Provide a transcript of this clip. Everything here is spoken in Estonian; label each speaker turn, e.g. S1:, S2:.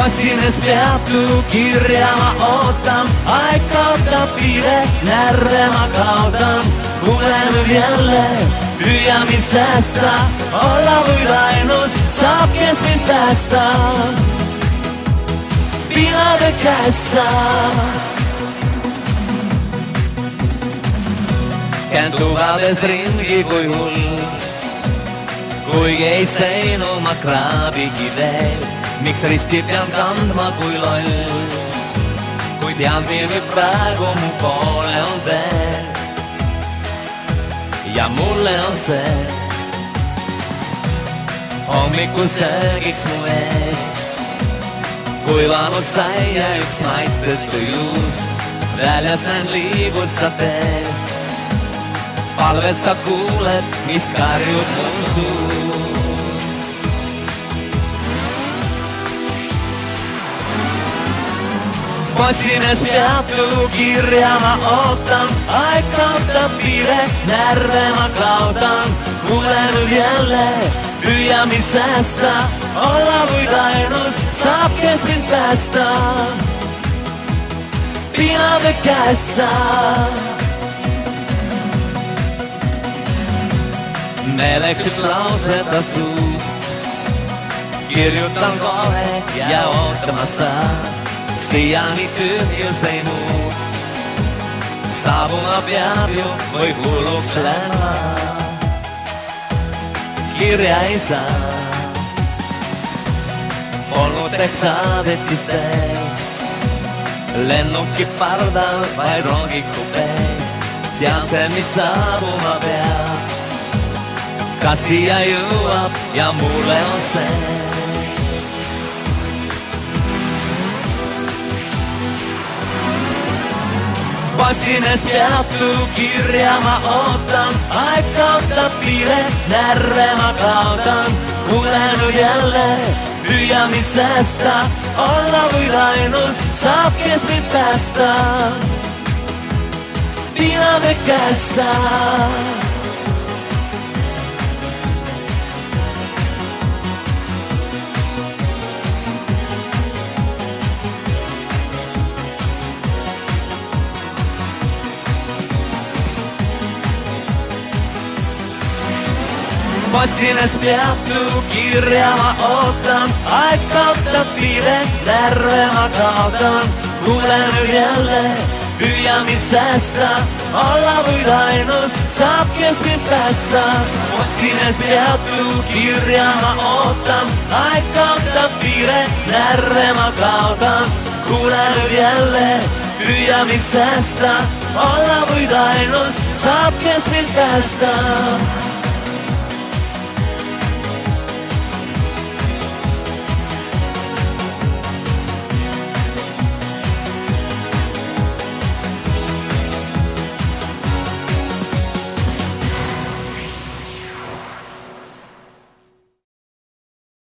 S1: Pasines peattuu, kirjaa mä ootan, aikautta pide, närre mä kautan. Kuulen nyt jälleen, pyjämin säästä, olla voi ainus, saab kes mind päästa. Pinade käessä. Käyn tuvades ringi kui hull, kuigi ei seinu ma kraabigi veel. Miks risti pean kandma kui loll, kui tean milline praegu mu poole on teel. Ja mulle on see hommikul söögiks mu ees kuivanud sai ja üks maitsetu juust. Väljas näen liigud sa teel, palved sa kuuled, mis karjub mu suu. Pasines peattuu, kirjaa mä ootan, aikautta pide, närre mä kautan. Kuulen nyt jälleen, pyjämin säästä, olla voit ainus, saab kes mind päästä. Pinade käessä. Me läks üks lauseta suust, kirjutan kohe ja ootama saan. Siiani tyhjus ei muut, saabuma peab ju või hulluks läma. Kirja ei saa, polnud ehk saadetis teel. Lennuki pardal, vaid rongiku pees. Tean see, mis saabuma peab, kas siia jõuab ja mulle on see. Pasines peattuu, kirjaa mä ootan, aikautta pide, närre mä kautan. Kuulen nyt jälleen, pyjämin säästä, olla voit ainus, saab kes mind päästä. Pinade käessä. Pasines peattuu, kirjaa mä ootan, aikautta pide, närre mä kautan. Kuulen nyt jälleen, pyjämin säästä, olla voit ainus, saab kes mind päästä. Pasines peattuu, kirjaa mä ootan, aikautta pide, närre mä kautan. Kuulen nyt jälleen, pyjämin säästä, olla voit ainus, saab kes mind päästä.